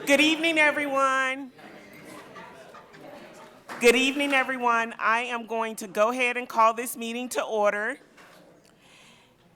Good evening, everyone. Good evening, everyone. I am going to go ahead and call this meeting to order.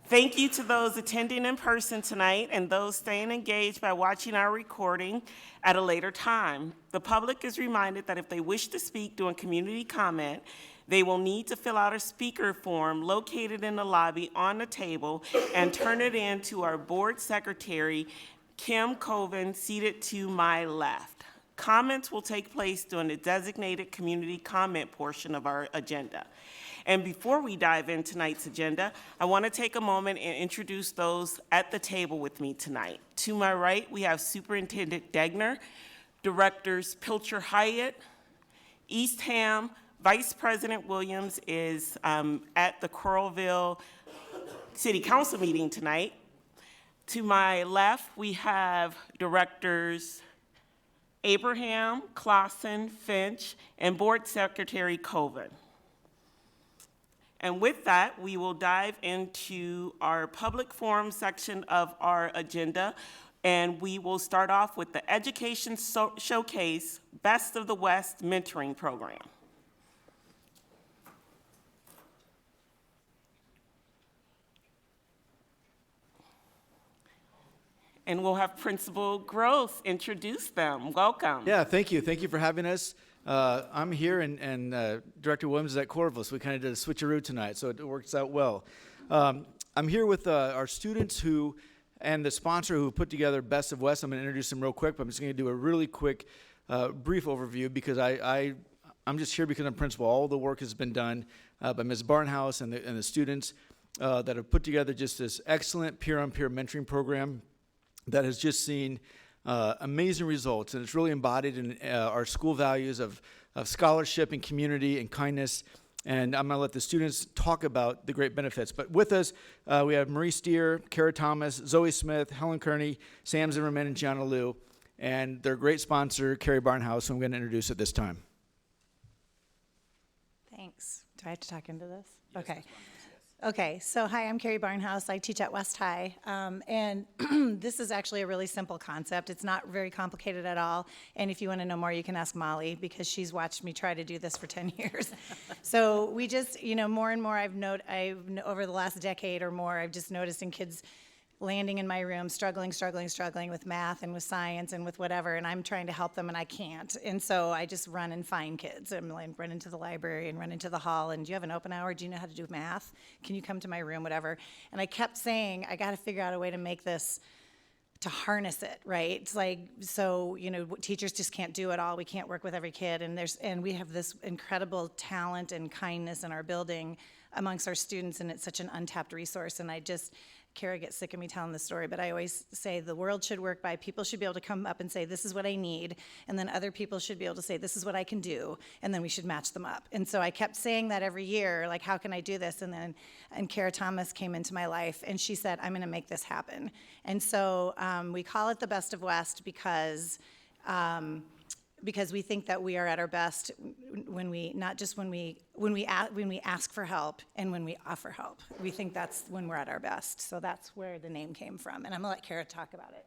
Thank you to those attending in person tonight and those staying engaged by watching our recording at a later time. The public is reminded that if they wish to speak during community comment, they will need to fill out a speaker form located in the lobby on the table and turn it in to our board secretary, Kim Colvin, seated to my left. Comments will take place during the designated community comment portion of our agenda. And before we dive in tonight's agenda, I want to take a moment and introduce those at the table with me tonight. To my right, we have Superintendent Degner, Directors Pilcher Hyatt, Eastham, Vice President Williams is at the Coralville City Council meeting tonight. To my left, we have Directors Abraham, Clausen, Finch, and Board Secretary Colvin. And with that, we will dive into our public forum section of our agenda, and we will start off with the Education Showcase Best of the West Mentoring Program. And we'll have Principal Gross introduce them. Welcome. Yeah, thank you. Thank you for having us. I'm here, and Director Williams is at Coralville, so we kind of did a switcheroo tonight, so it works out well. I'm here with our students and the sponsor who put together Best of West. I'm going to introduce them real quick, but I'm just going to do a really quick, brief overview because I'm just here because I'm principal. All the work has been done by Ms. Barnhouse and the students that have put together just this excellent peer-on-peer mentoring program that has just seen amazing results, and it's really embodied in our school values of scholarship and community and kindness. And I'm going to let the students talk about the great benefits. But with us, we have Marie Steer, Kara Thomas, Zoe Smith, Helen Kearney, Sam Zimmerman, and Gianna Liu, and their great sponsor, Carrie Barnhouse, who I'm going to introduce at this time. Thanks. Do I have to talk into this? Yes, okay. Okay, so hi, I'm Carrie Barnhouse. I teach at West High, and this is actually a really simple concept. It's not very complicated at all, and if you want to know more, you can ask Molly, because she's watched me try to do this for 10 years. So we just, more and more I've over the last decade or more, I've just noticed in kids landing in my room, struggling with math and with science and with whatever, and I'm trying to help them and I can't. And so I just run and find kids. I'm like, run into the library and run into the hall, and do you have an open hour? Do you know how to do math? Can you come to my room, whatever? And I kept saying, I got to figure out a way to make this, to harness it, right? It's like, so, teachers just can't do it all. We can't work with every kid, and we have this incredible talent and kindness in our building amongst our students, and it's such an untapped resource. And Kara gets sick of me telling the story, but I always say the world should work by people should be able to come up and say, this is what I need, and then other people should be able to say, this is what I can do, and then we should match them up. And so I kept saying that every year, like, how can I do this? And Kara Thomas came into my life, and she said, I'm going to make this happen. And so we call it the Best of West because we think that we are at our best when we ask for help and when we offer help. We think that's when we're at our best. So that's where the name came from. And I'm gonna let Kara talk about it.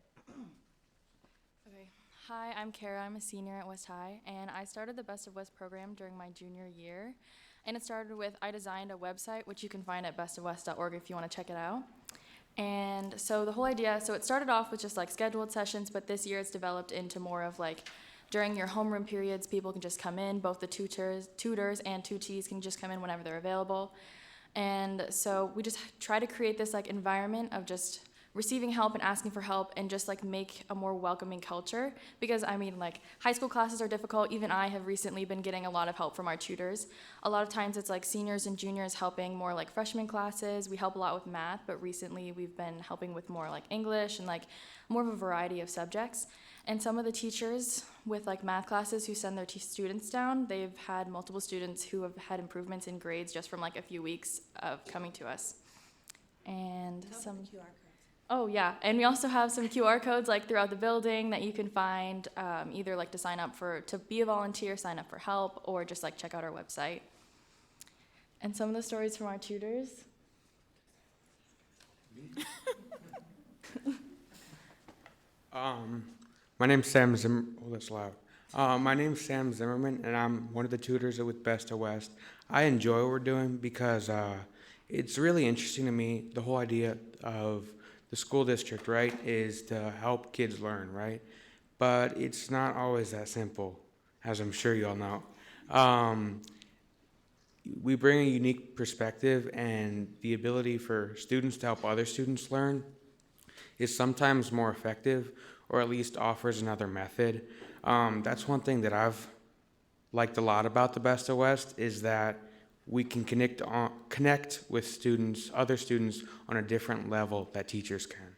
Okay. Hi, I'm Kara. I'm a senior at West High, and I started the Best of West program during my junior year. And it started with, I designed a website, which you can find at bestofwest.org if you want to check it out. And so the whole idea, so it started off with just like scheduled sessions, but this year it's developed into more of like, during your homeroom periods, people can just come in. Both the tutors and tutees can just come in whenever they're available. And so we just try to create this like environment of just receiving help and asking for help, and just like make a more welcoming culture. Because like high school classes are difficult. Even I have recently been getting a lot of help from our tutors. A lot of times it's like seniors and juniors helping more like freshman classes. We help a lot with math, but recently we've been helping with more like English and like more of a variety of subjects. And some of the teachers with like math classes who send their students down, they've had multiple students who have had improvements in grades just from like a few weeks of coming to us. And some QR codes. Oh yeah, and we also have some QR codes like throughout the building that you can find, either like to sign up to be a volunteer, sign up for help, or just like check out our website. And some of the stories from our tutors. My name's Sam Zimmer. Oh, that's loud. My name's Sam Zimmerman, and I'm one of the tutors with Best of West. I enjoy what we're doing because it's really interesting to me. The whole idea of the school district, right, is to help kids learn, right? But it's not always that simple, as I'm sure you all know. We bring a unique perspective, and the ability for students to help other students learn is sometimes more effective, or at least offers another method. That's one thing that I've liked a lot about the Best of West, is that we can connect with students, other students, on a different level that teachers can.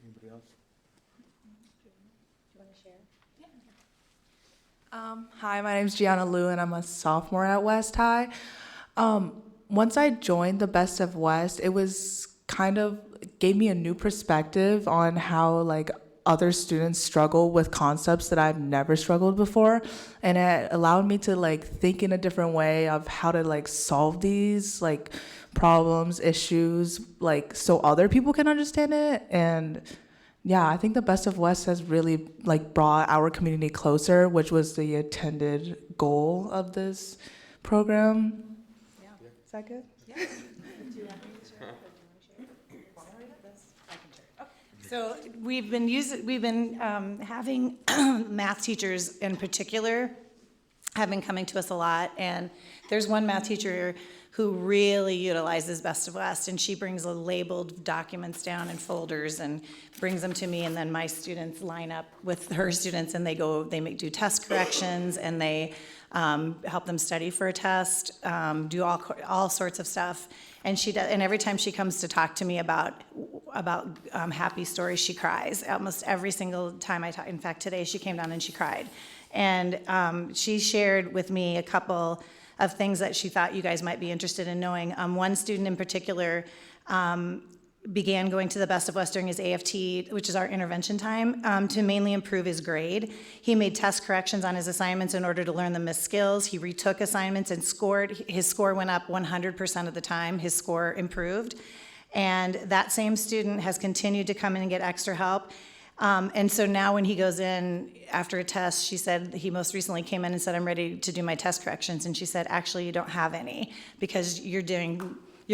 Anybody else? Hi, my name's Gianna Liu, and I'm a sophomore at West High. Once I joined the Best of West, it was kind of gave me a new perspective on how like other students struggle with concepts that I've never struggled before, and it allowed me to like think in a different way of how to like solve these like problems, issues, like so other people can understand it. And yeah, I think the Best of West has really like brought our community closer, which was the intended goal of this program. Yeah. Is that good? Yeah. So we've been having math teachers in particular have been coming to us a lot, and there's one math teacher who really utilizes Best of West, and she brings labeled documents down in folders and brings them to me, and then my students line up with her students, and do test corrections, and they help them study for a test, do all sorts of stuff. And she does, and every time she comes to talk to me about happy stories, she cries. Almost every single time I talk. In fact, today she came down and she cried, and she shared with me a couple of things that she thought you guys might be interested in knowing. One student in particular began going to the Best of West during his AFT, which is our intervention time, to mainly improve his grade. He made test corrections on his assignments in order to learn the missed skills. He retook assignments and scored. His score went up 100% of the time. His score improved. And that same student has continued to come in and get extra help. And so now when he goes in after a test, she said he most recently came in and said, I'm ready to do my test corrections. And she said, actually, you don't have any because your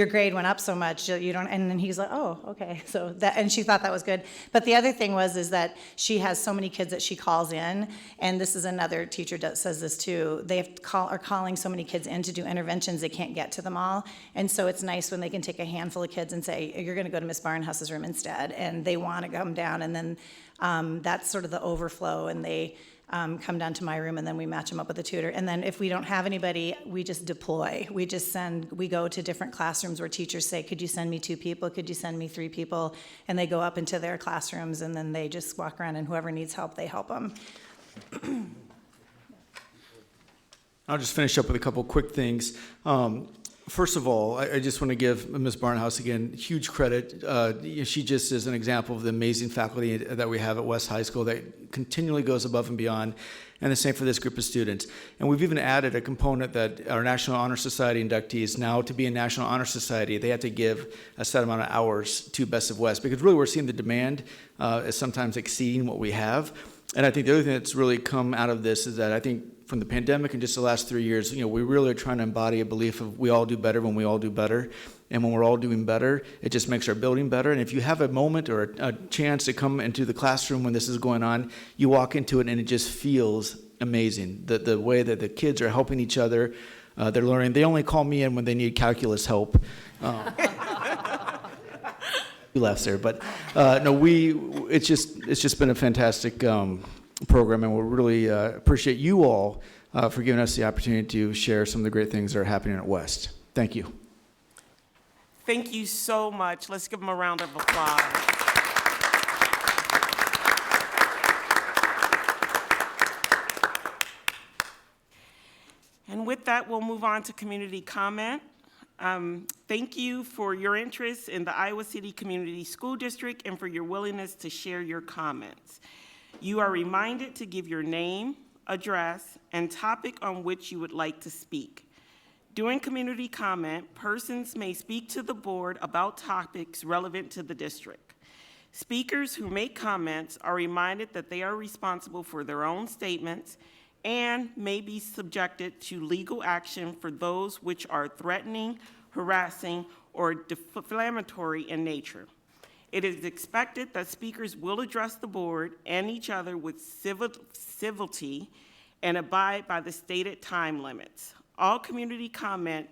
grade went up so much, you don't, and then he's like, oh, okay, so that, and she thought that was good. But the other thing is that she has so many kids that she calls in, and this is another teacher that says this too, are calling so many kids in to do interventions, they can't get to them all, and so it's nice when they can take a handful of kids and say, you're gonna go to Miss Barnhouse's room instead, and they wanna come down, and then that's sort of the overflow, and they come down to my room, and then we match them up with a tutor. And then if we don't have anybody, we just deploy. We go to different classrooms where teachers say, could you send me 2 people? Could you send me 3 people? And they go up into their classrooms, and then they just walk around, and whoever needs help, they help them. I'll just finish up with a couple quick things. First of all, I just want to give Ms. Barnhouse, again, huge credit. She just is an example of the amazing faculty that we have at West High School that continually goes above and beyond, and the same for this group of students. And we've even added a component that our National Honor Society inductees, now to be a National Honor Society, they have to give a set amount of hours to Best of West, because really we're seeing the demand is sometimes exceeding what we have. And I think the other thing that's really come out of this is that I think from the pandemic and just the last 3 years, we really are trying to embody a belief of we all do better when we all do better. And when we're all doing better, it just makes our building better. And if you have a moment or a chance to come into the classroom when this is going on, you walk into it and it just feels amazing. The way that the kids are helping each other, they're learning. They only call me in when they need calculus help. You laughs there, but no, it's just been a fantastic program, and we really appreciate you all for giving us the opportunity to share some of the great things that are happening at West. Thank you. Thank you so much. Let's give them a round of applause. And with that, we'll move on to community comment. Thank you for your interest in the Iowa City Community School District and for your willingness to share your comments. You are reminded to give your name, address, and topic on which you would like to speak. During community comment, persons may speak to the board about topics relevant to the district. Speakers who make comments are reminded that they are responsible for their own statements and may be subjected to legal action for those which are threatening, harassing, or defamatory in nature. It is expected that speakers will address the board and each other with civility and abide by the stated time limits. All community comment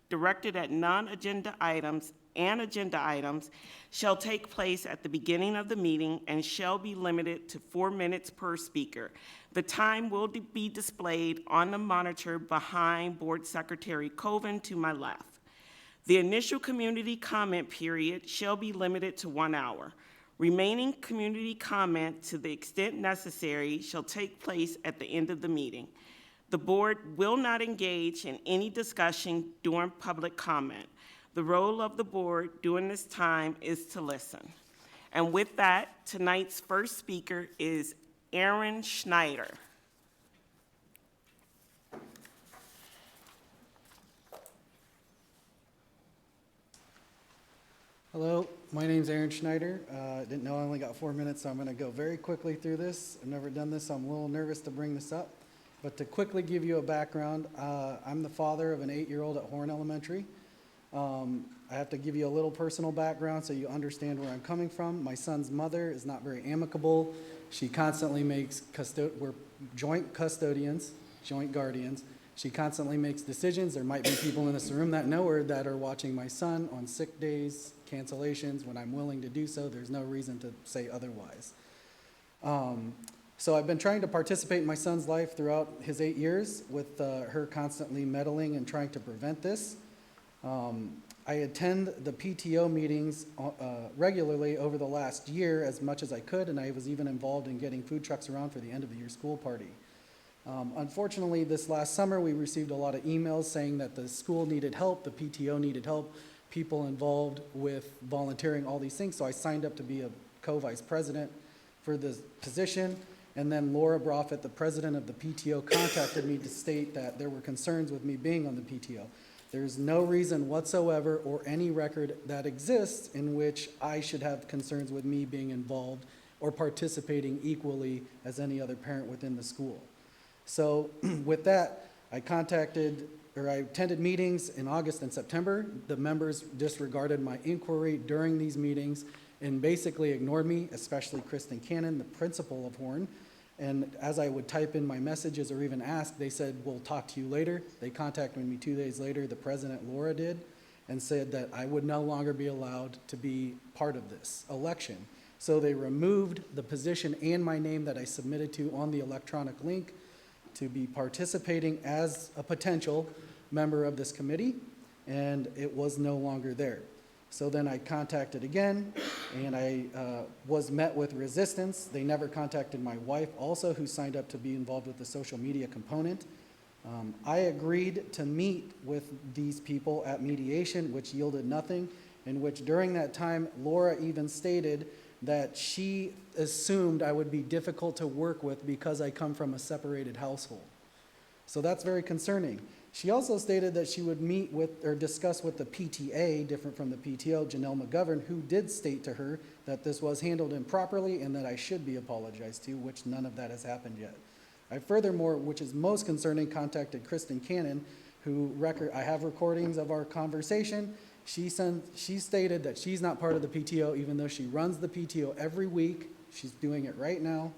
directed at non-agenda items and agenda items shall take place at the beginning of the meeting and shall be limited to 4 minutes per speaker. The time will be displayed on the monitor behind Board Secretary Coven to my left. The initial community comment period shall be limited to 1 hour. Remaining community comment, to the extent necessary, shall take place at the end of the meeting. The board will not engage in any discussion during public comment. The role of the board during this time is to listen. And with that, tonight's first speaker is Aaron Schneider. Hello, my name's Aaron Schneider. Didn't know I only got 4 minutes, so I'm going to go very quickly through this. I've never done this, so I'm a little nervous to bring this up. But to quickly give you a background, I'm the father of an 8-year-old at Horn Elementary. I have to give you a little personal background so you understand where I'm coming from. My son's mother is not very amicable. She constantly makes, we're joint custodians, joint guardians. She constantly makes decisions. There might be people in this room that know her that are watching my son on sick days, cancellations, when I'm willing to do so. There's no reason to say otherwise. So I've been trying to participate in my son's life throughout his 8 years with her constantly meddling and trying to prevent this. I attend the PTO meetings regularly over the last year as much as I could, and I was even involved in getting food trucks around for the end of the year school party. Unfortunately, this last summer, we received a lot of emails saying that the school needed help, the PTO needed help, people involved with volunteering, all these things. So I signed up to be a co-vice president for the position. And then Laura Broffett, the president of the PTO, contacted me to state that there were concerns with me being on the PTO. There's no reason whatsoever or any record that exists in which I should have concerns with me being involved or participating equally as any other parent within the school. So with that, I attended meetings in August and September. The members disregarded my inquiry during these meetings and basically ignored me, especially Kristen Cannon, the principal of Horn. And as I would type in my messages or even ask, they said, we'll talk to you later. They contacted me 2 days later, the president, Laura, did, and said that I would no longer be allowed to be part of this election. So they removed the position and my name that I submitted to on the electronic link to be participating as a potential member of this committee, and it was no longer there. So then I contacted again, and I was met with resistance. They never contacted my wife also, who signed up to be involved with the social media component. I agreed to meet with these people at mediation, which yielded nothing, in which during that time, Laura even stated that she assumed I would be difficult to work with because I come from a separated household. So that's very concerning. She also stated that she would meet with or discuss with the PTA, different from the PTO, Janelle McGovern, who did state to her that this was handled improperly and that I should be apologized to, which none of that has happened yet. I furthermore, which is most concerning, contacted Kristen Cannon, who I have recordings of our conversation. She stated that she's not part of the PTO, even though she runs the PTO every week. She's doing it right now.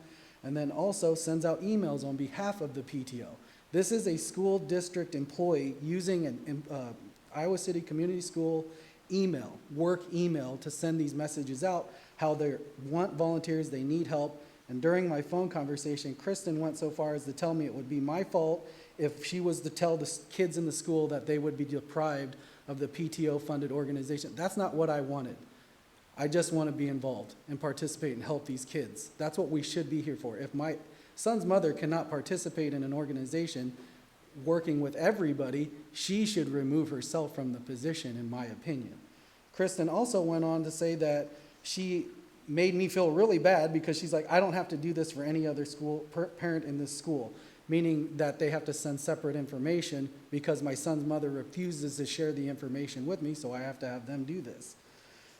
And then also sends out emails on behalf of the PTO. This is a school district employee using an Iowa City Community School email, work email, to send these messages out, how they want volunteers, they need help. And during my phone conversation, Kristen went so far as to tell me it would be my fault if she was to tell the kids in the school that they would be deprived of the PTO-funded organization. That's not what I wanted. I just want to be involved and participate and help these kids. That's what we should be here for. If my son's mother cannot participate in an organization working with everybody, she should remove herself from the position, in my opinion. Kristen also went on to say that she made me feel really bad because she's like, I don't have to do this for any other parent in this school, meaning that they have to send separate information because my son's mother refuses to share the information with me, so I have to have them do this.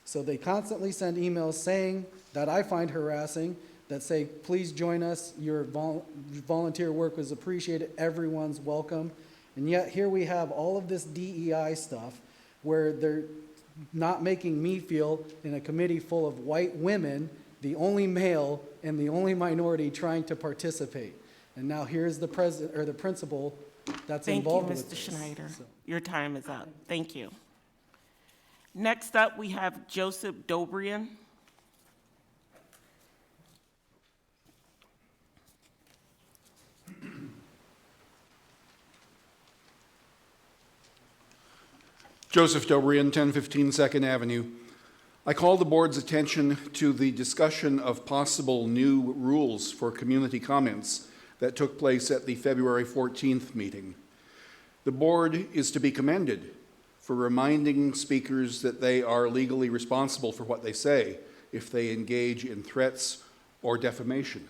So they constantly send emails saying that I find harassing, that say, please join us, your volunteer work was appreciated, everyone's welcome. And yet here we have all of this DEI stuff where they're not making me feel in a committee full of white women, the only male and the only minority trying to participate. And now here's the president or the principal that's Thank you, involved with Mr. this. Schneider. So- Your time is up. Thank you. Next up, we have Joseph Dobrian. Joseph Dobrian, 1015 Second Avenue. I call the board's attention to the discussion of possible new rules for community comments that took place at the February 14th meeting. The board is to be commended for reminding speakers that they are legally responsible for what they say if they engage in threats or defamation.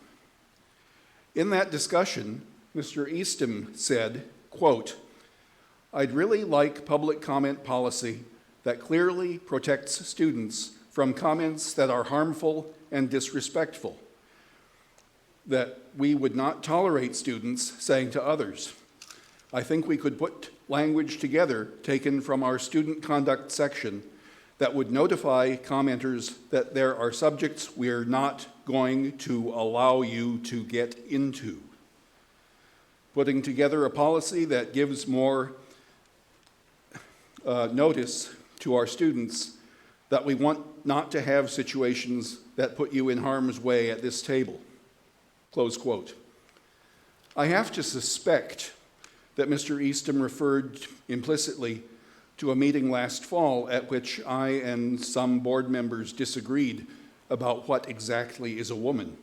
In that discussion, Mr. Eastham said, quote, "I'd really like public comment policy that clearly protects students from comments that are harmful and disrespectful, that we would not tolerate students saying to others. I think we could put language together taken from our student conduct section that would notify commenters that there are subjects we're not going to allow you to get into. Putting together a policy that gives more notice to our students that we want not to have situations that put you in harm's way at this table." Close quote. I have to suspect that Mr. Eastham referred implicitly to a meeting last fall at which I and some board members disagreed about what exactly is a woman.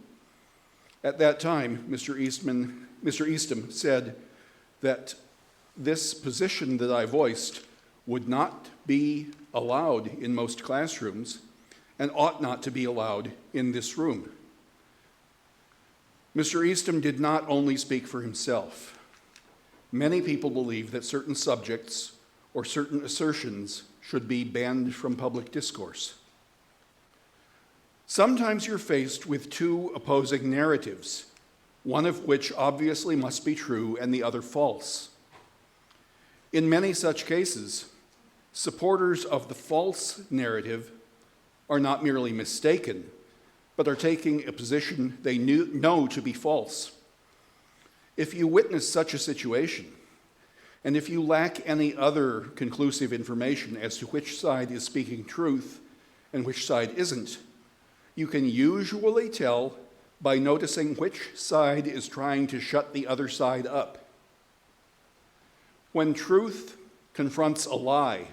At that time, Mr. Eastham said that this position that I voiced would not be allowed in most classrooms and ought not to be allowed in this room. Mr. Eastham did not only speak for himself. Many people believe that certain subjects or certain assertions should be banned from public discourse. Sometimes you're faced with two opposing narratives, one of which obviously must be true and the other false. In many such cases, supporters of the false narrative are not merely mistaken, but are taking a position they know to be false. If you witness such a situation, and if you lack any other conclusive information as to which side is speaking truth and which side isn't, you can usually tell by noticing which side is trying to shut the other side up. When truth confronts a lie,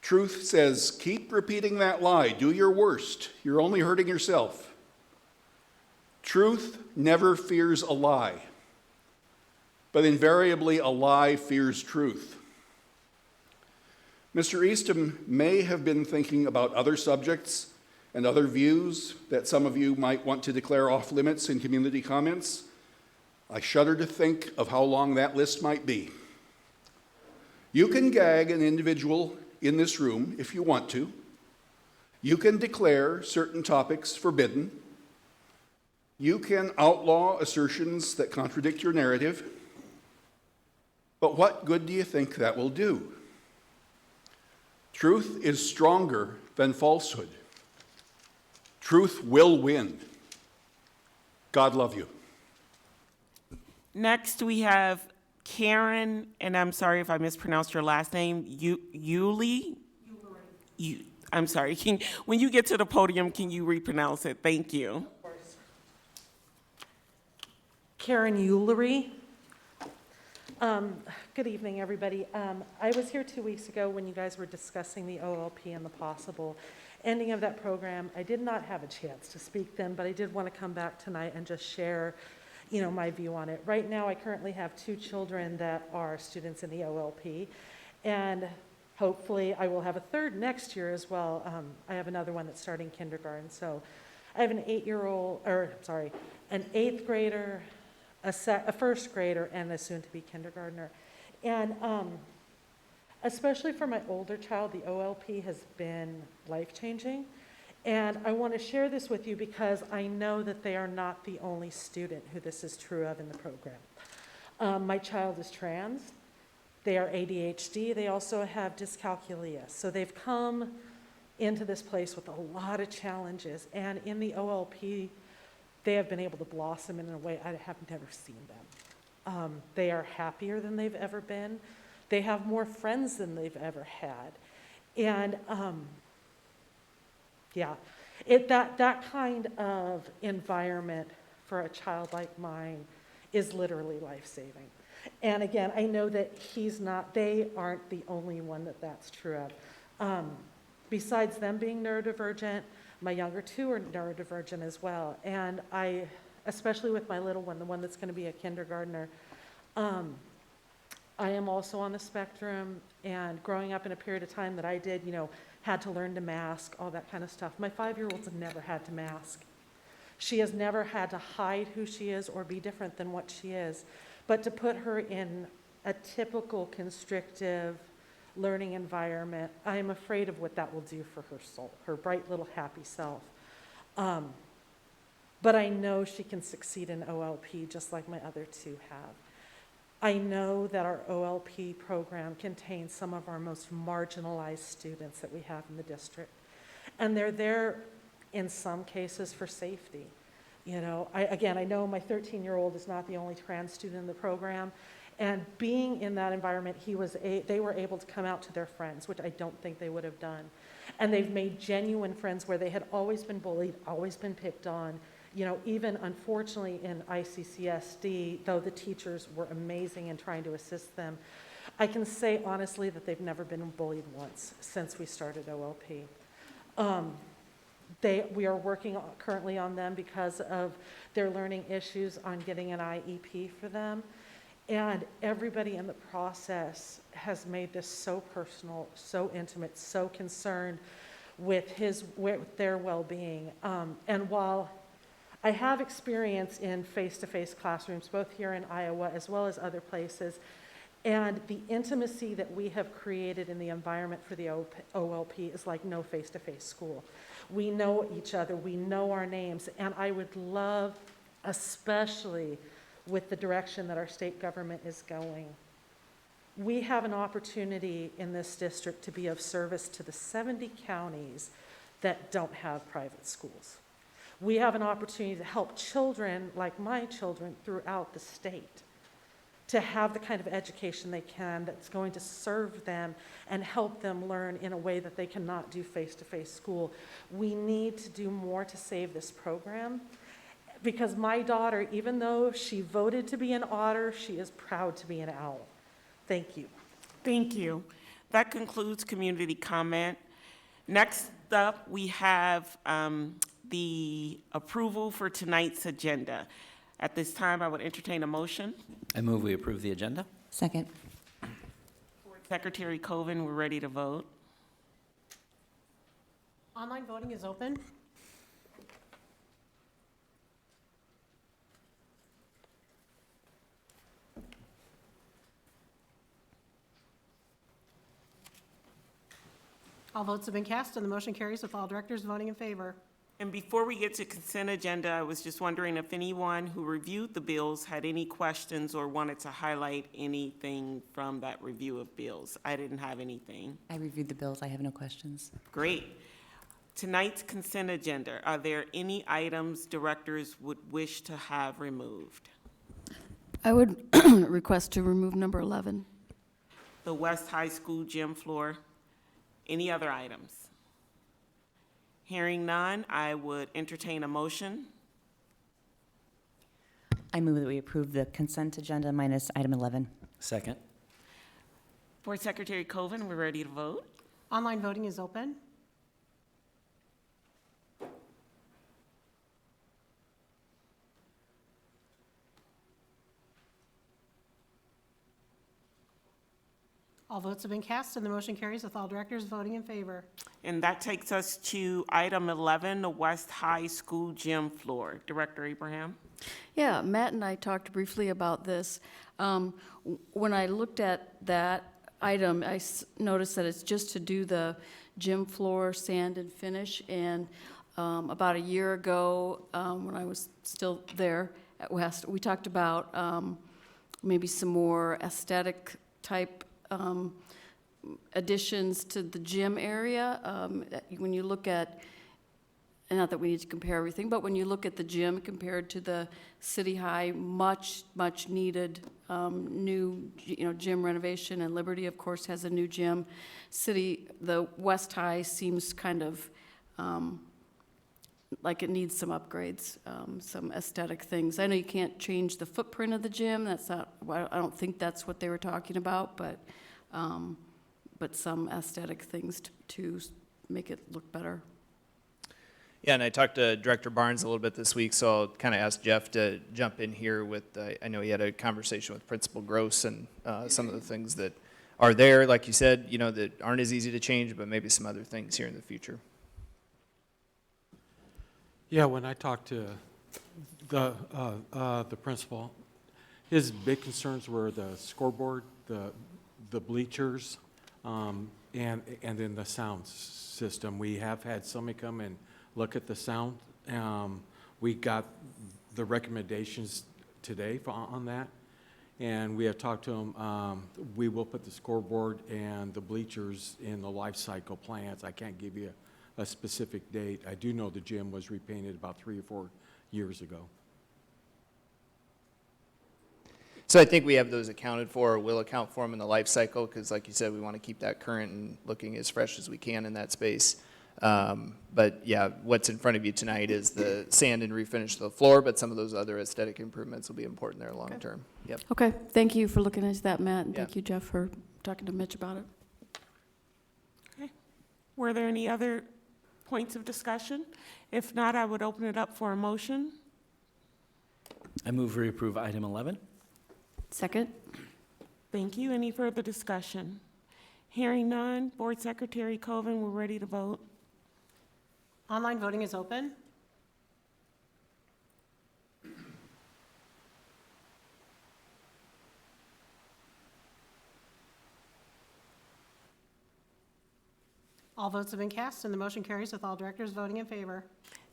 truth says, keep repeating that lie, do your worst, you're only hurting yourself. Truth never fears a lie, but invariably a lie fears truth. Mr. Eastham may have been thinking about other subjects and other views that some of you might want to declare off limits in community comments. I shudder to think of how long that list might be. You can gag an individual in this room if you want to. You can declare certain topics forbidden. You can outlaw assertions that contradict your narrative. But what good do you think that will do? Truth is stronger than falsehood. Truth will win. God love you. Next, we have Karen, and I'm sorry if I mispronounced your last name, Yuli? I'm sorry. When you get to the podium, can you repronounce it? Thank you. Karen Eulery. Good evening, everybody. I was here 2 weeks ago when you guys were discussing the OLP and the possible ending of that program. I did not have a chance to speak then, but I did want to come back tonight and just share, my view on it. Right now, I currently have 2 children that are students in the OLP, and hopefully I will have a third next year as well. I have another one that's starting kindergarten. So I have an 8th grader, a first grader, and a soon-to-be kindergartner. And Especially for my older child, the OLP has been life-changing. And I want to share this with you because I know that they are not the only student who this is true of in the program. My child is trans. They are ADHD. They also have dyscalculia. So they've come into this place with a lot of challenges. And in the OLP, they have been able to blossom in a way I have never seen them. They are happier than they've ever been. They have more friends than they've ever had. And that kind of environment for a child like mine is literally life-saving. And again, I know that they aren't the only one that's true of. Besides them being neurodivergent, my younger two are neurodivergent as well. And especially with my little one, the one that's going to be a kindergartner, I am also on the spectrum, and growing up in a period of time that I did, had to learn to mask, all that kind of stuff. My 5-year-old's never had to mask. She has never had to hide who she is or be different than what she is. But to put her in a typical constrictive learning environment, I am afraid of what that will do for her soul, her bright little happy self. But I know she can succeed in OLP just like my other two have. I know that our OLP program contains some of our most marginalized students that we have in the district. And they're there in some cases for safety. I know my 13-year-old is not the only trans student in the program. And being in that environment, they were able to come out to their friends, which I don't think they would have done. And they've made genuine friends where they had always been bullied, always been picked on. Even unfortunately in ICCSD, though the teachers were amazing in trying to assist them, I can say honestly that they've never been bullied once since we started OLP. We are working currently on them because of their learning issues on getting an IEP for them. And everybody in the process has made this so personal, so intimate, so concerned with their well-being. And while I have experience in face-to-face classrooms, both here in Iowa as well as other places, and the intimacy that we have created in the environment for the OLP is like no face-to-face school. We know each other, we know our names, and I would love, especially with the direction that our state government is going, we have an opportunity in this district to be of service to the 70 counties that don't have private schools. We have an opportunity to help children like my children throughout the state to have the kind of education they can that's going to serve them and help them learn in a way that they cannot do face-to-face school. We need to do more to save this program because my daughter, even though she voted to be an otter, she is proud to be an owl. Thank you. Thank you. That concludes community comment. Next up, we have the approval for tonight's agenda. At this time, I would entertain a motion. I move we approve the agenda. Second. Secretary Coven, we're ready to vote. Online voting is open. All votes have been cast and the motion carries with all directors voting in favor. And before we get to consent agenda, I was just wondering if anyone who reviewed the bills had any questions or wanted to highlight anything from that review of bills. I didn't have anything. I reviewed the bills. I have no questions. Great. Tonight's consent agenda, are there any items directors would wish to have removed? I would request to remove number 11. The West High School gym floor. Any other items? Hearing none, I would entertain a motion. I move that we approve the consent agenda minus item 11. Second. Board Secretary Coven, we're ready to vote. Online voting is open. All votes have been cast and the motion carries with all directors voting in favor. And that takes us to item 11, the West High School gym floor. Director Abraham? Yeah, Matt and I talked briefly about this. When I looked at that, item, noticed that it's just to do the gym floor, sand and finish. And about a year ago, when I was still there at West, we talked about maybe some more aesthetic type additions to the gym area. When you look at, and not that we need to compare everything, but when you look at the gym compared to the City High, much needed new, gym renovation, and Liberty, of course, has a new gym. The West High seems kind of like it needs some upgrades, some aesthetic things. I know you can't change the footprint of the gym. That's not. I don't think that's what they were talking about, but some aesthetic things to make it look better. Yeah, and I talked to Director Barnes a little bit this week, so I'll kind of ask Jeff to jump in here with, I know he had a conversation with Principal Gross and some of the things that are there, like you said, that aren't as easy to change, but maybe some other things here in the future. Yeah, when I talked to the principal, his big concerns were the scoreboard, the bleachers, and then the sound system. We have had somebody come and look at the sound. We got the recommendations today on that, and we have talked to them. We will put the scoreboard and the bleachers in the life cycle plans. I can't give you a specific date. I do know the gym was repainted about 3 or 4 years ago. So I think we have those accounted for, or will account for them in the life cycle, because like you said, we want to keep that current and looking as fresh as we can in that space. But yeah, what's in front of you tonight is the sand and refinish of the floor, but some of those other aesthetic improvements will be important there long term. Yep. Okay, thank you for looking into that, Matt, and Yeah. thank you, Jeff, for talking to Mitch about it. Okay. Were there any other points of discussion? If not, I would open it up for a motion. I move we approve item 11. Second? Thank you. Any further discussion? Hearing none, Board Secretary Coven, we're ready to vote. Online voting is open. All votes have been cast, and the motion carries with all directors voting in favor.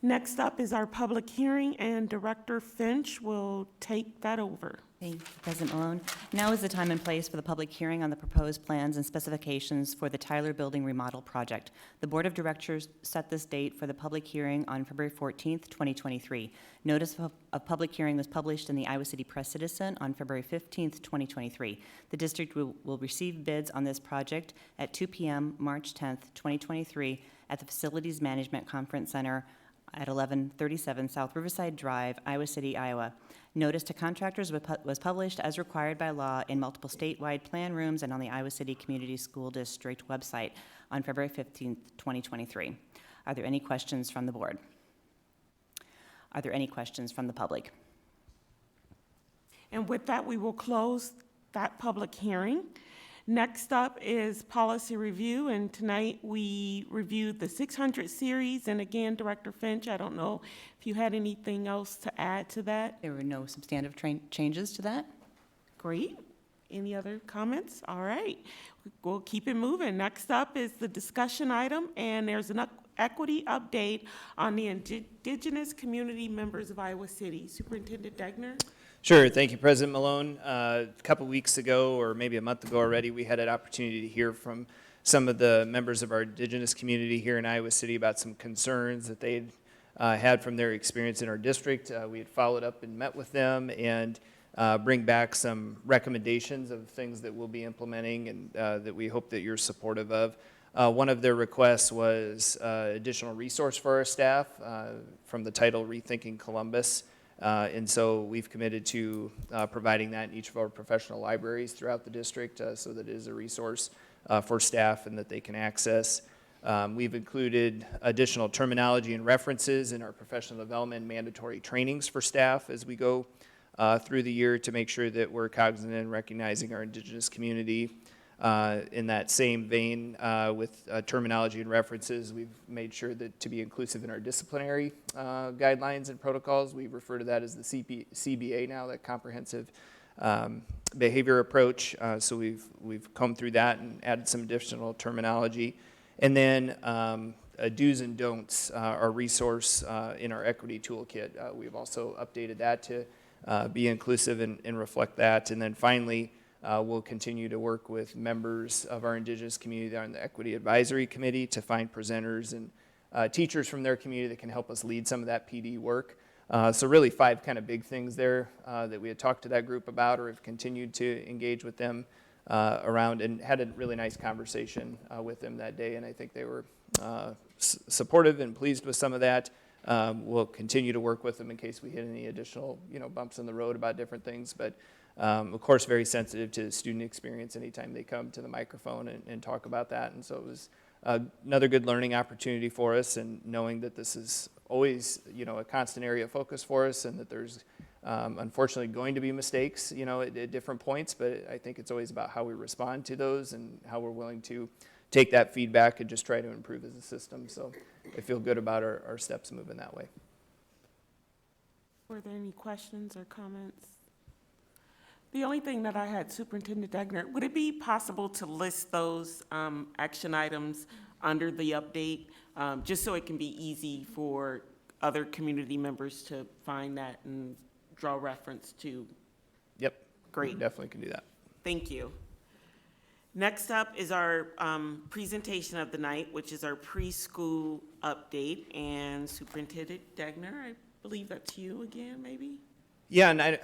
Next up is our public hearing, and Director Finch will take that over. Thank you, President Malone. Now is the time and place for the public hearing on the proposed plans and specifications for the Tyler Building Remodel Project. The Board of Directors set this date for the public hearing on February 14th, 2023. Notice of public hearing was published in the Iowa City Press Citizen on February 15th, 2023. The district will receive bids on this project at 2 p.m. March 10th, 2023 at the Facilities Management Conference Center at 1137 South Riverside Drive, Iowa City, Iowa. Notice to contractors was published as required by law in multiple statewide plan rooms and on the Iowa City Community School District website on February 15th, 2023. Are there any questions from the board? Are there any questions from the public? And with that, we will close that public hearing. Next up is policy review, and tonight we reviewed the 600 series. And again, Director Finch, I don't know if you had anything else to add to that. There were no substantive changes to that. Great. Any other comments? All right. We'll keep it moving. Next up is the discussion item, and there's an equity update on the Indigenous community members of Iowa City. Superintendent Degner? Sure. Thank you, President Malone. A couple weeks ago, or maybe a month ago already, we had an opportunity to hear from some of the members of our Indigenous community here in Iowa City about some concerns that they'd had from their experience in our district. We had followed up and met with them and bring back some recommendations of things that we'll be implementing and that we hope that you're supportive of. One of their requests was additional resource for our staff from the title Rethinking Columbus. And so we've committed to providing that in each of our professional libraries throughout the district so that it is a resource for staff and that they can access. We've included additional terminology and references in our professional development mandatory trainings for staff as we go through the year to make sure that we're cognizant and recognizing our Indigenous community. In that same vein, with terminology and references, we've made sure that to be inclusive in our disciplinary guidelines and protocols. We refer to that as the CBA now, that comprehensive behavior approach. So we've combed through that and added some additional terminology. And then do's and don'ts, our resource in our equity toolkit. We've also updated that to be inclusive and reflect that. And then finally, we'll continue to work with members of our Indigenous community on the Equity Advisory Committee to find presenters and teachers from their community that can help us lead some of that PD work. So really 5 kind of big things there that we had talked to that group about or have continued to engage with them around, and had a really nice conversation with them that day, and I think they were supportive and pleased with some of that. We'll continue to work with them in case we hit any additional bumps in the road about different things, but of course very sensitive to student experience anytime they come to the microphone and talk about that. And so it was another good learning opportunity for us, and knowing that this is always a constant area of focus for us, and that there's unfortunately going to be mistakes at different points, but I think it's always about how we respond to those and how we're willing to take that feedback and just try to improve as a system. So I feel good about our steps moving that way. Were there any questions or comments? The only thing that I had, Superintendent Degner, would it be possible to list those action items under the update, just so it can be easy for other community members to find that and draw reference to? Yep. Great. Definitely can do that. Thank you. Next up is our presentation of the night, which is our preschool update. And Superintendent Degner, I believe that's you again, maybe? Yeah, and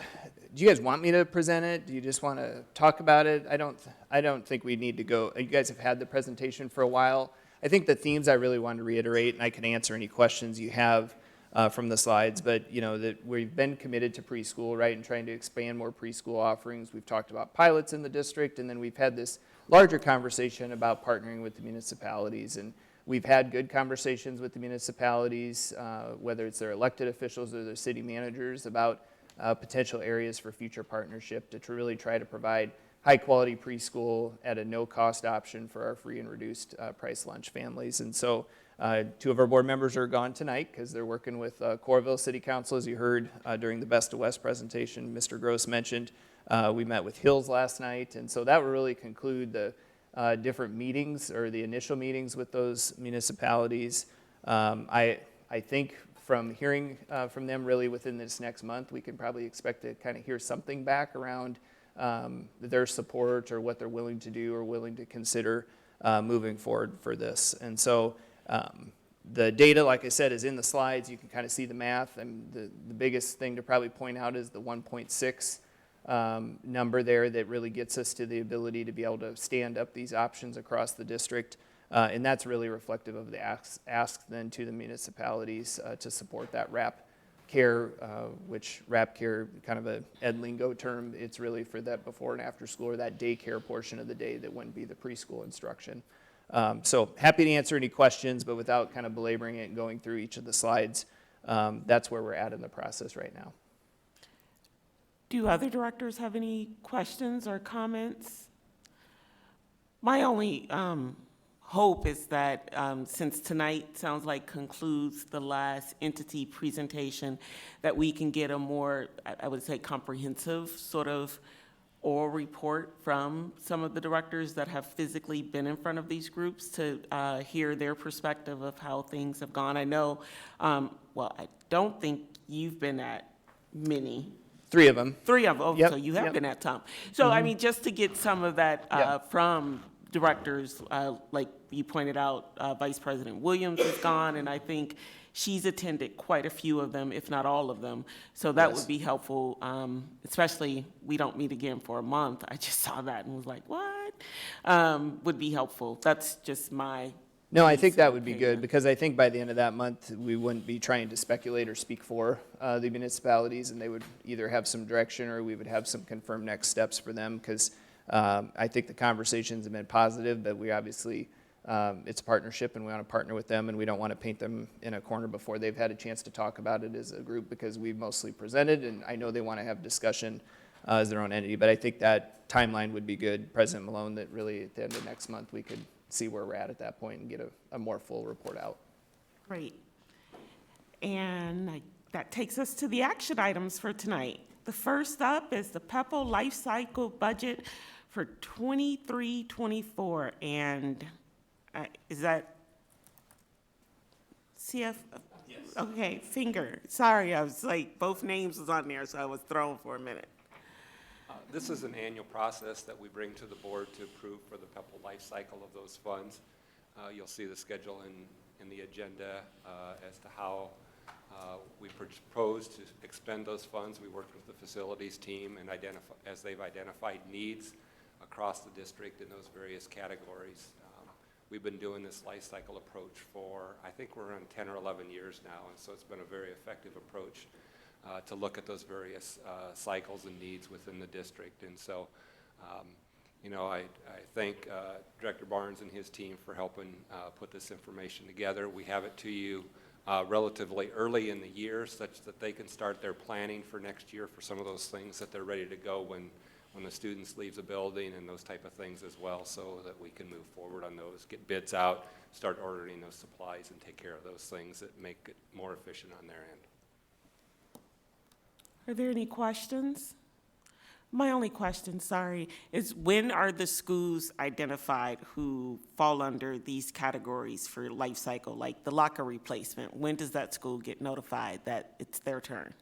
do you guys want me to present it? Do you just want to talk about it? I don't think we need to go. You guys have had the presentation for a while. I think the themes I really wanted to reiterate, and I can answer any questions you have from the slides, but that we've been committed to preschool, right, and trying to expand more preschool offerings. We've talked about pilots in the district, and then we've had this larger conversation about partnering with the municipalities. And we've had good conversations with the municipalities, whether it's their elected officials or their city managers, about potential areas for future partnership to really try to provide high-quality preschool at a no-cost option for our free and reduced price lunch families. And so 2 of our board members are gone tonight because they're working with Coralville City Council, as you heard during the Best of West presentation. Mr. Gross mentioned we met with Hills last night, and so that will really conclude the different meetings or the initial meetings with those municipalities. I think from hearing from them really within this next month, we can probably expect to kind of hear something back around their support or what they're willing to do or willing to consider moving forward for this. And so the data, like I said, is in the slides. You can kind of see the math. And the biggest thing to probably point out is the 1.6 number there that really gets us to the ability to be able to stand up these options across the district. And that's really reflective of the ask then to the municipalities to support that RAP care, which RAP care, kind of a ed lingo term, it's really for that before and after school or that daycare portion of the day that wouldn't be the preschool instruction. So happy to answer any questions, but without kind of belaboring it and going through each of the slides, that's where we're at in the process right now. Do other directors have any questions or comments? My only hope is that since tonight sounds like concludes the last entity presentation, that we can get a more, I would say, comprehensive sort of oral report from some of the directors that have physically been in front of these groups to hear their perspective of how things have gone. I know, well, I don't think you've been at many. 3 of them. 3 of them. Oh, Yep. so you have Yep. been at some. So, I mean, just to get some of that from directors, like you pointed out, Vice President Williams is gone, and I think she's attended quite a few of them, if not all of them. So that would be helpful, especially we don't meet again for a month. I just saw that and was like, what? Would be helpful. That's just my. No, I think that would be good, because I think by the end of that month, we wouldn't be trying to speculate or speak for the municipalities, and they would either have some direction or we would have some confirmed next steps for them, because I think the conversations have been positive, but we obviously, it's a partnership and we want to partner with them, and we don't want to paint them in a corner before they've had a chance to talk about it as a group, because we've mostly presented, and I know they want to have discussion as their own entity, but I think that timeline would be good, President Malone, that really at the end of next month we could see where we're at that point and get a more full report out. Great. And that takes us to the action items for tonight. The first up is the PEPL Life Cycle Budget for 23-24, and is that CF? Yes. Okay, Finger. Sorry, I was like, both names was on there, so I was thrown for a minute. This is an annual process that we bring to the board to approve for the PEPL life cycle of those funds. You'll see the schedule in the agenda as to how we propose to expend those funds. We worked with the facilities team and as they've identified needs across the district in those various categories. We've been doing this life cycle approach for, I think we're on 10 or 11 years now, and so it's been a very effective approach to look at those various cycles and needs within the district. And so, you know, I thank Director Barnes and his team for helping put this information together. We have it to you relatively early in the year such that they can start their planning for next year for some of those things that they're ready to go when the students leave the building and those type of things as well, so that we can move forward on those, get bids out, start ordering those supplies and take care of those things that make it more efficient on their end. Are there any questions? My only question, sorry, is when are the schools identified who fall under these categories for life cycle, like the locker replacement? When does that school get notified that it's their turn?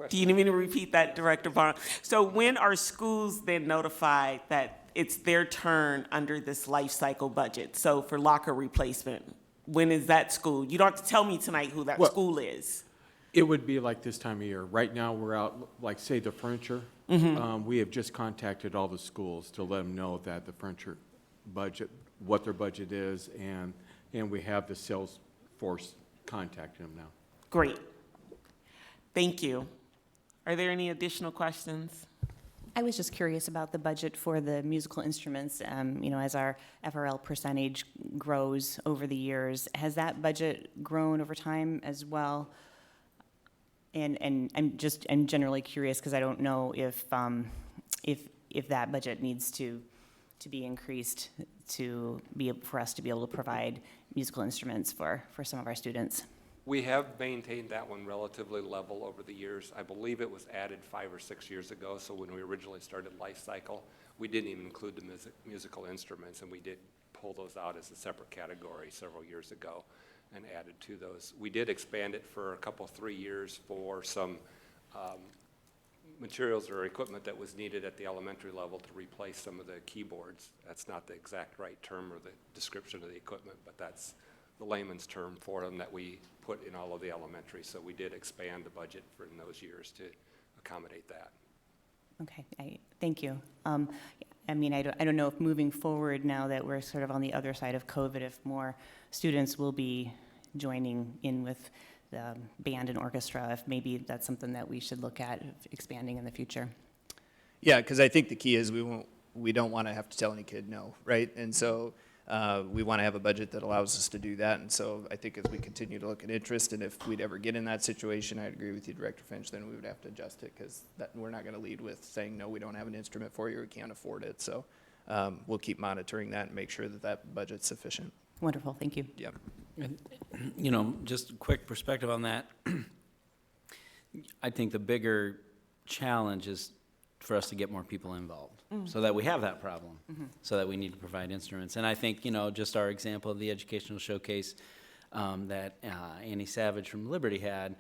Do you need me to repeat that, Director Barnes? So when are schools then notified that it's their turn under this life cycle budget? So for locker replacement, when is that school? You don't have to tell me tonight who that school is. It would be like this time of year. Right now, we're out, like, say, the furniture. We have just contacted all the schools to let them know that the furniture budget, what their budget is, and we have the sales force contacting them now. Great. Thank you. Are there any additional questions? I was just curious about the budget for the musical instruments. You know, as our FRL percentage grows over the years, has that budget grown over time as well? And I'm generally curious because I don't know if that budget needs to be increased for us to be able to provide musical instruments for some of our students. We have maintained that one relatively level over the years. I believe it was added 5 or 6 years ago, so when we originally started Life Cycle, we didn't even include the musical instruments, and we did pull those out as a separate category several years ago and added to those. We did expand it for a couple, 3 years for some materials or equipment that was needed at the elementary level to replace some of the keyboards. That's not the exact right term or the description of the equipment, but that's the layman's term for them that we put in all of the elementary. So we did expand the budget for in those years to accommodate that. Okay, thank you. I mean, I don't know if moving forward now that we're sort of on the other side of COVID, if more students will be joining in with the band and orchestra, if maybe that's something that we should look at expanding in the future. Yeah, because I think the key is we don't want to have to tell any kid no, right? And so we want to have a budget that allows us to do that. And so I think as we continue to look at interest, and if we'd ever get in that situation, I'd agree with you, Director Finch, then we would have to adjust it, because we're not going to lead with saying, no, we don't have an instrument for you, or we can't afford it. So we'll keep monitoring that and make sure that that budget's sufficient. Wonderful, thank you. Yep. And, you know, just a quick perspective on that. I think the bigger challenge is for us to get more people involved, so that we have that problem, so that we need to provide instruments. And I think, you know, just our example of the educational showcase that Annie Savage from Liberty had,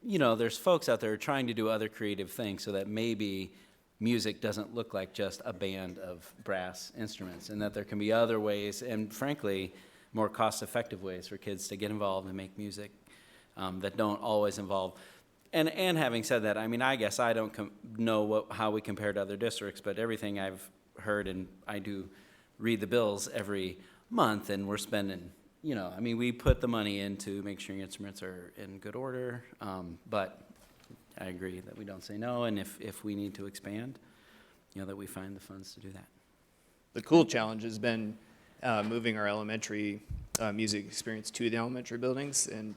you know, there's folks out there trying to do other creative things so that maybe music doesn't look like just a band of brass instruments, and that there can be other ways, and frankly, more cost-effective ways for kids to get involved and make music that don't always involve. And having said that, I mean, I guess I don't know how we compare to other districts, but everything I've heard, and I do read the bills every month, and we're spending, you know, I mean, we put the money in to make sure instruments are in good order, but I agree that we don't say no, and if we need to expand, you know, that we find the funds to do that. The cool challenge has been moving our elementary music experience to the elementary buildings, and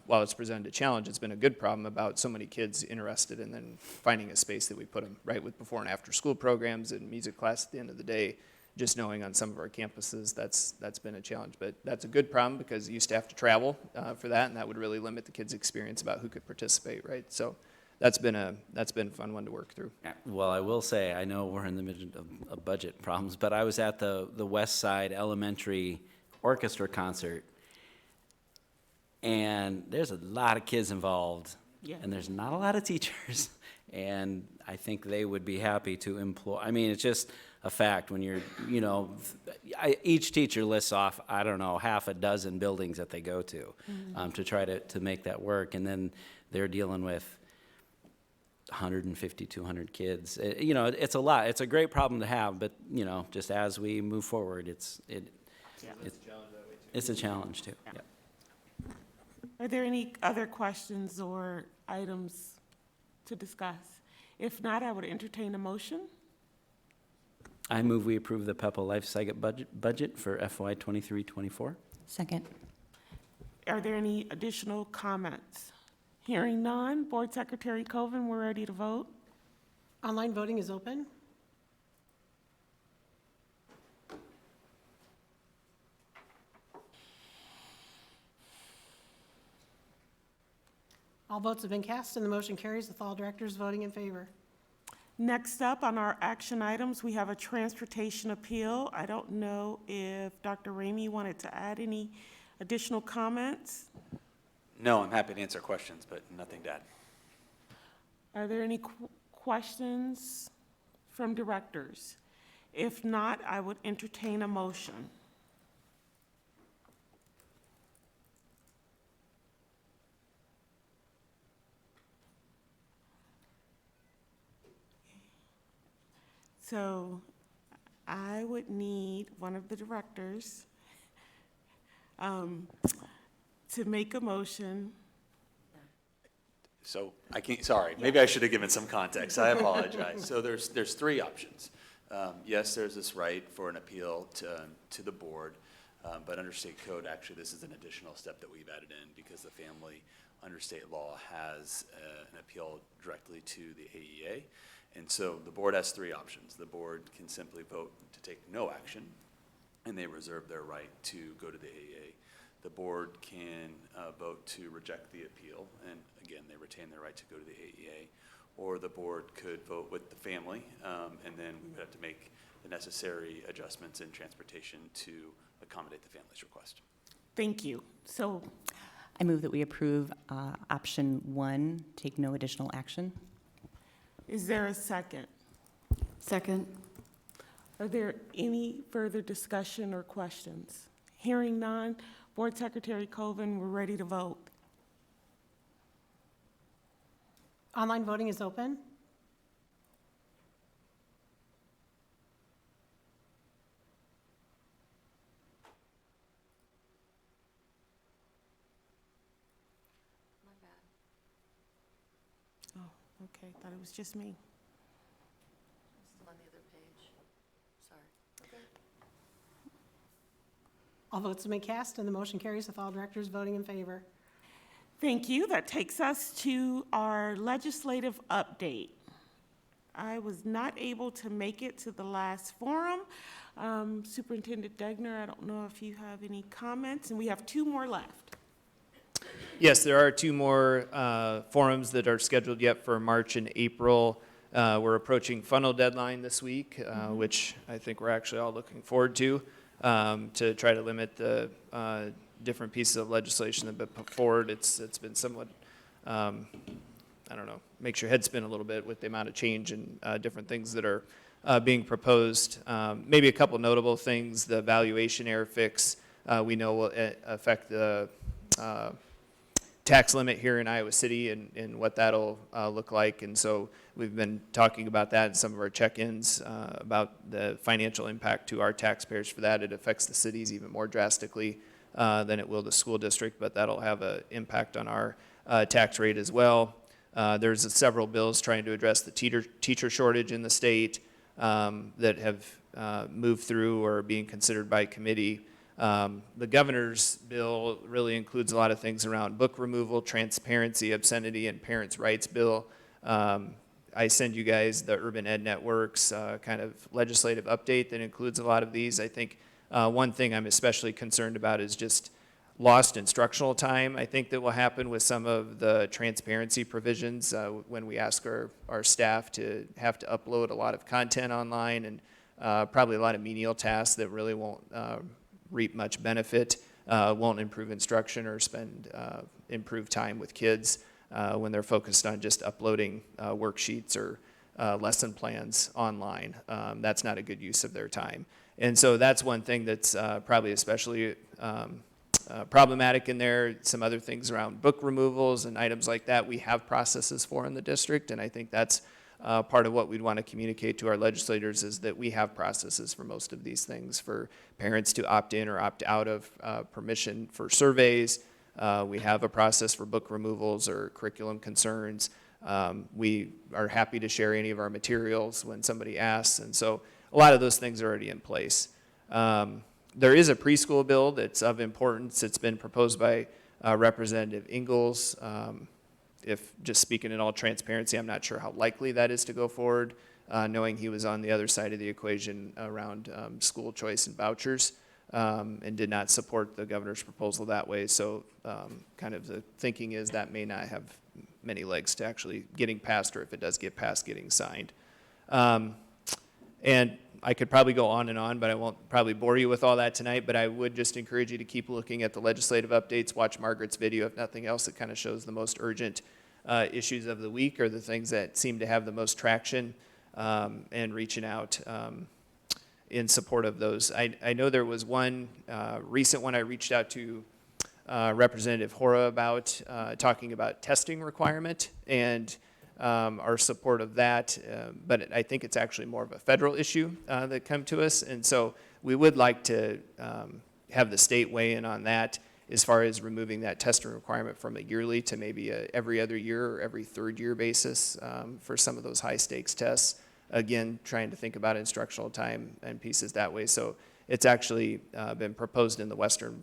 while it's presented a challenge, it's been a good problem about so many kids interested in then finding a space that we put them, right, with before and after school programs and music class at the end of the day. just knowing on some of our campuses, that's been a challenge. But that's a good problem because you used to have to travel for that, and that would really limit the kids' experience about who could participate, right? So that's been a fun one to work through. Yeah, well, I will say, I know we're in the middle of budget problems, but I was at the West Side Elementary Orchestra concert, and there's a lot of kids involved, Yeah. and there's not a lot of teachers, and I think they would be happy to employ, I mean, it's just a fact when you're, you know, each teacher lists off, I don't know, half a dozen buildings that they go to to try to make that work, and then they're dealing with 150, 200 kids. You know, it's a lot. It's a great problem to have, but, you know, just as we move forward, it's a challenge too. Yeah. Yep. Are there any other questions or items to discuss? If not, I would entertain a motion. I move we approve the Pepple Life Cycle budget for FY 23-24. Second. Are there any additional comments? Hearing none, Board Secretary Coven, we're ready to vote. Online voting is open. All votes have been cast and the motion carries with all directors voting in favor. Next up on our action items, we have a transportation appeal. I don't know if Dr. Ramey wanted to add any additional comments. No, I'm happy to answer questions, but nothing to add. Are there any questions from directors? If not, I would entertain a motion. So I would need one of the directors to make a motion. So I can't, sorry, maybe I should have given some context. I apologize. So there's three options. Yes, there's this right for an appeal to the board, but under state code, actually, this is an additional step that we've added in because the family under state law has an appeal directly to the AEA. And so the board has three options. The board can simply vote to take no action, and they reserve their right to go to the AEA. The board can vote to reject the appeal, and again, they retain their right to go to the AEA. Or the board could vote with the family, and then we would have to make the necessary adjustments in transportation to accommodate the family's request. Thank you. So I move that we approve option 1, take no additional action. is there a second? Second. Are there any further discussion or questions? Hearing none, Board Secretary Coven, we're ready to vote. Online voting is open. Oh, okay, thought it was just me. Still on the other page. Sorry. Okay. All votes have been cast and the motion carries with all directors voting in favor. Thank you. That takes us to our legislative update. I was not able to make it to the last forum. Superintendent Degner, I don't know if you have any comments, and we have 2 more left. Yes, there are 2 more forums that are scheduled yet for March and April. We're approaching funnel deadline this week, which I think we're actually all looking forward to try to limit the different pieces of legislation that have been put forward. It's been somewhat, I don't know, makes your head spin a little bit with the amount of change and different things that are being proposed. Maybe a couple notable things: the valuation error fix we know will affect the tax limit here in Iowa City and what that'll look like. And so we've been talking about that in some of our check-ins about the financial impact to our taxpayers for that. It affects the cities even more drastically than it will the school district, but that'll have an impact on our tax rate as well. There's several bills trying to address the teacher shortage in the state that have moved through or are being considered by committee. The governor's bill really includes a lot of things around book removal, transparency, obscenity, and parents' rights bill. I send you guys the Urban Ed Network's kind of legislative update that includes a lot of these. I think one thing I'm especially concerned about is just lost instructional time. I think that will happen with some of the transparency provisions when we ask our staff to have to upload a lot of content online, and probably a lot of menial tasks that really won't reap much benefit, won't improve instruction or spend improve time with kids when they're focused on just uploading worksheets or lesson plans online. That's not a good use of their time. And so that's one thing that's probably especially problematic in there. Some other things around book removals and items like that we have processes for in the district, and I think that's part of what we'd want to communicate to our legislators is that we have processes for most of these things, for parents to opt in or opt out of permission for surveys. We have a process for book removals or curriculum concerns. We are happy to share any of our materials when somebody asks, and so a lot of those things are already in place. There is a preschool bill that's of importance. It's been proposed by Representative Ingalls. If just speaking in all transparency, I'm not sure how likely that is to go forward, knowing he was on the other side of the equation around school choice and vouchers, and did not support the governor's proposal that way. So kind of the thinking is that may not have many legs to actually getting passed, or if it does get passed, getting signed. And I could probably go on and on, but I won't probably bore you with all that tonight, but I would just encourage you to keep looking at the legislative updates, watch Margaret's video, if nothing else. It kind of shows the most urgent issues of the week or the things that seem to have the most traction, and reaching out in support of those. I know there was one recent one I reached out to Representative Hora about, talking about testing requirement and our support of that, but I think it's actually more of a federal issue that come to us, and so we would like to have the state weigh in on that as far as removing that testing requirement from a yearly to maybe a every other year or every third year basis for some of those high stakes tests. Again, trying to think about instructional time and pieces that way. So it's actually been proposed in the western,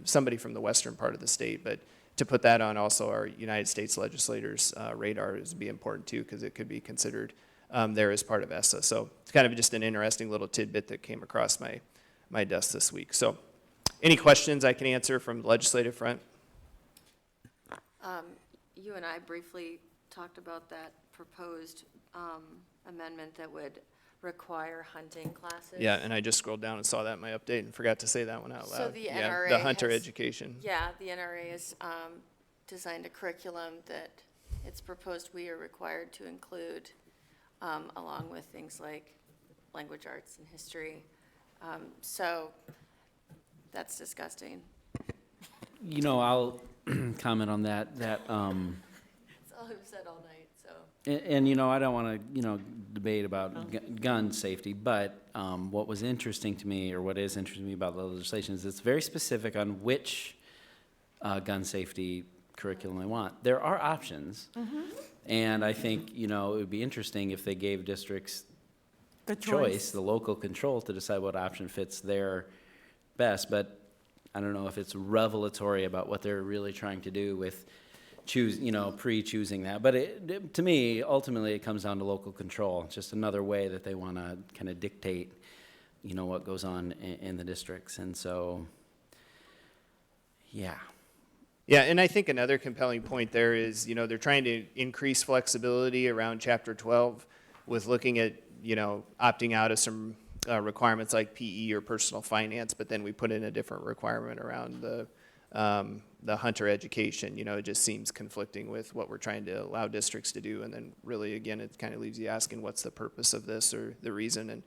somebody from the western part of the state, but to put that on also our United States legislators' radar is be important too, because it could be considered there as part of ESSA. So it's kind of just an interesting little tidbit that came across my desk this week. So any questions I can answer from the legislative front? You and I briefly talked about that proposed amendment that would require hunting classes. Yeah, and I just scrolled down and saw that in my update and forgot to say that one out loud. So the yeah, NRA the hunter has- education. Yeah, the NRA has designed a curriculum that it's proposed we are required to include, along with things like language arts and history. So that's disgusting. You know, I'll comment on that. That's all I've said all night, so. And you know, I don't want to, you know, debate about gun safety, but what was interesting to me, or what is interesting to me about the legislation, is it's very specific on which gun safety curriculum they want. There are options, and I think, you know, it would be interesting if they gave districts The choice, the local control, to decide what option fits their best. But I don't know if it's revelatory about what they're really trying to do with pre-choosing that. But to me, ultimately, it comes down to local control. It's just another way that they want to kind of dictate, you know, what goes on in the districts. And so, yeah. Yeah, and I think another compelling point there is, you know, they're trying to increase flexibility around Chapter 12 with looking at, you know, opting out of some requirements like PE or personal finance, but then we put in a different requirement around the hunter education. You know, it just seems conflicting with what we're trying to allow districts to do. And then really, again, it kind of leaves you asking what's the purpose of this or the reason. And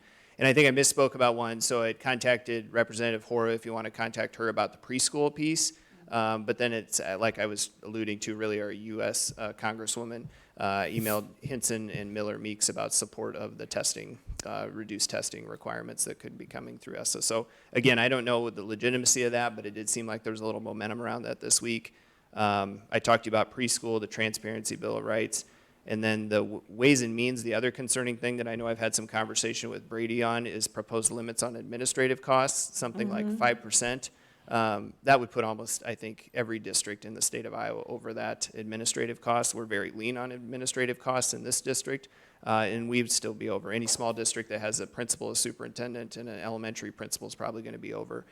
I think I misspoke about one. So I contacted Representative Hora if you want to contact her about the preschool piece. But then it's, like I was alluding to, really our U.S. Congresswoman emailed Hinson and Miller Meeks about support of the testing, reduced testing requirements that could be coming through ESSA. So again, I don't know the legitimacy of that, but it did seem like there was a little momentum around that this week. I talked to you about preschool, the Transparency Bill of Rights, and then the Ways and Means. The other concerning thing that I know I've had some conversation with Brady on is proposed limits on administrative costs, something like 5%. That would put almost, I think, every district in the state of Iowa over that administrative cost. We're very lean on administrative costs in this district, and we'd still be over. Any small district that has a principal, a superintendent, and an elementary principal is probably going to be over.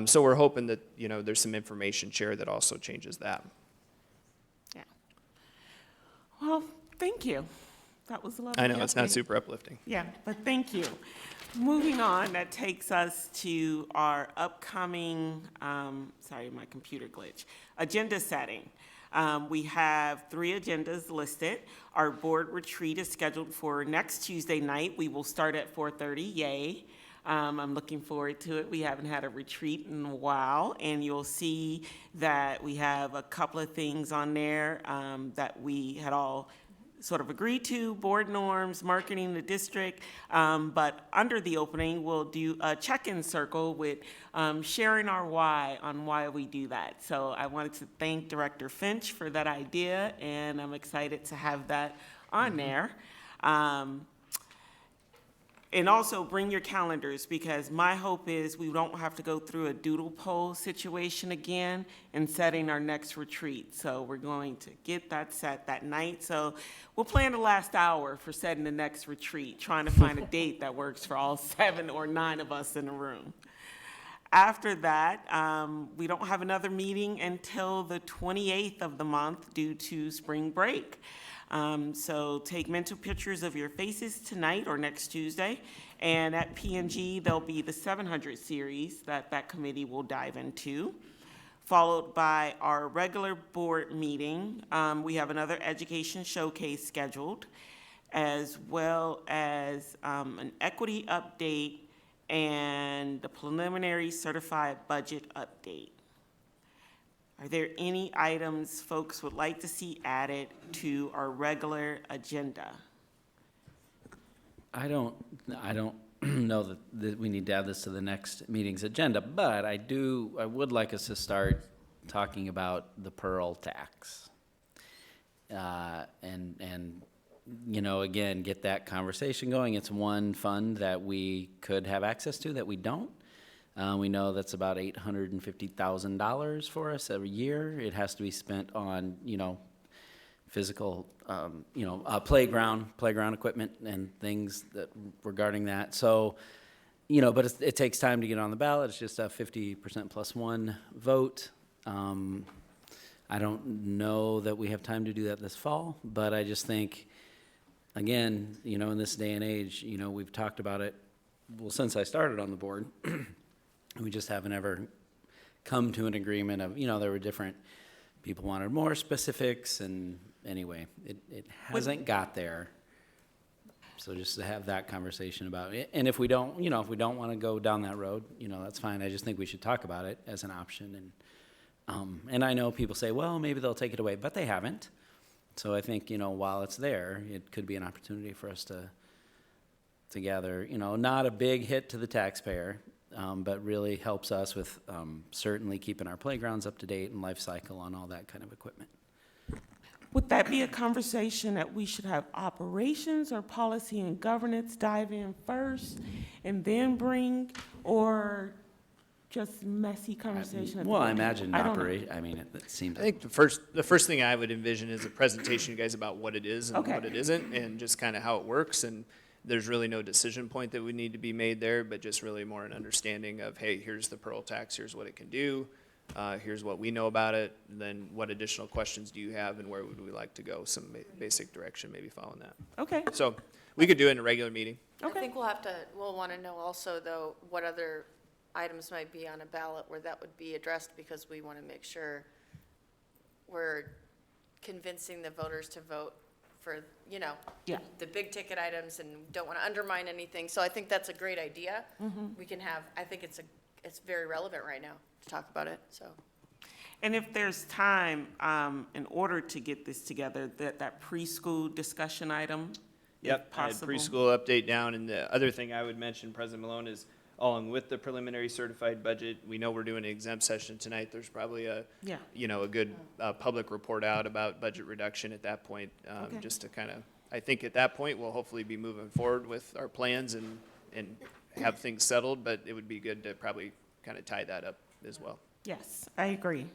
So we're hoping that, you know, there's some information share that also changes that. Yeah. Well, thank you. That was a lovely I know, it's not update. super uplifting. Yeah, but thank you. Moving on, that takes us to our upcoming, sorry, my computer glitch, agenda setting. We have 3 agendas listed. Our board retreat is scheduled for next Tuesday night. We will start at 4:30, yay. I'm looking forward to it. We haven't had a retreat in a while, and you'll see that we have a couple of things on there that we had all sort of agreed to, board norms, marketing the district, but under the opening, we'll do a check-in circle with sharing our why on why we do that. So I wanted to thank Director Finch for that idea, and I'm excited to have that on there. And also bring your calendars, because my hope is we don't have to go through a doodle poll situation again in setting our next retreat. So we're going to get that set that night. So we'll plan the last hour for setting the next retreat, trying to find a date that works for all 7 or 9 of us in the room. After that, we don't have another meeting until the 28th of the month due to spring break. So take mental pictures of your faces tonight or next Tuesday, and at P&G, there'll be the 700 series that committee will dive into, followed by our regular board meeting. We have another education showcase scheduled, as well as an equity update and the preliminary certified budget update. Are there any items folks would like to see added to our regular agenda? I don't know that we need to add this to the next meeting's agenda, but I would like us to start talking about the Pearl tax. And you know, again, get that conversation going. It's one fund that we could have access to that we don't. We know that's about $850,000 for us every year. It has to be spent on, you know, physical, playground equipment and things that regarding that. So, you know, but it takes time to get on the ballot. It's just a 50% plus 1 vote. I don't know that we have time to do that this fall, but I just think, again, you know, in this day and age, you know, we've talked about it, well, since I started on the board. We just haven't ever come to an agreement of, you know, there were different, people wanted more specifics, and anyway, it hasn't got there. So just to have that conversation about it, and if we don't want to go down that road, you know, that's fine. I just think we should talk about it as an option, and I know people say, well, maybe they'll take it away, but they haven't. So I think, you know, while it's there, it could be an opportunity for us to gather, you know, not a big hit to the taxpayer, but really helps us with certainly keeping our playgrounds up to date and life cycle on all that kind of equipment. Would that be a conversation that we should have operations or policy and governance dive in first and then bring, or just messy conversation? at the Well, I end? imagine I don't know. it seems. I think the first thing I would envision is a presentation, you guys, about what it is and Okay. what it isn't, and just kind of how it works. And there's really no decision point that would need to be made there, but just really more an understanding of, hey, here's the Pearl tax, here's what it can do, here's what we know about it, and then what additional questions do you have, and where would we like to go? Some basic direction, maybe following that. Okay. So we could do it in a regular meeting. I think we'll want to know also, though, what other items might be on a ballot where that would be addressed, because we want to make sure we're convincing the voters to vote for, you know, Yeah. the big ticket items, and don't want to undermine anything. So I think that's a great idea. We can have, I think it's very relevant right now to talk about it, so. And if there's time, in order to get this together, that preschool discussion item, Yep, if I had possible. preschool update down, and the other thing I would mention, President Malone, is along with the preliminary certified budget, we know we're doing an exempt session tonight. There's probably a good public report out about budget reduction at that point, just to kind of, I think at that point, we'll hopefully be moving forward with our plans and have things settled, but it would be good to probably kind of tie that up as well. Yes, I agree.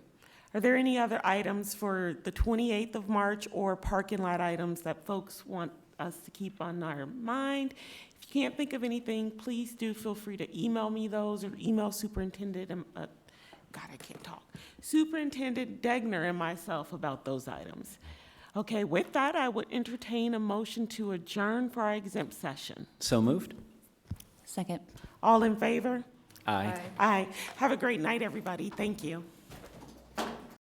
Are there any other items for the 28th of March or parking lot items that folks want us to keep on our mind? If you can't think of anything, please do feel free to email me those or email Superintendent, God, I can't talk. Superintendent Degner and myself about those items. Okay, with that, I would entertain a motion to adjourn for our exempt session. So moved? Second. All in favor? Aye. Aye. Have a great night, everybody. Thank you.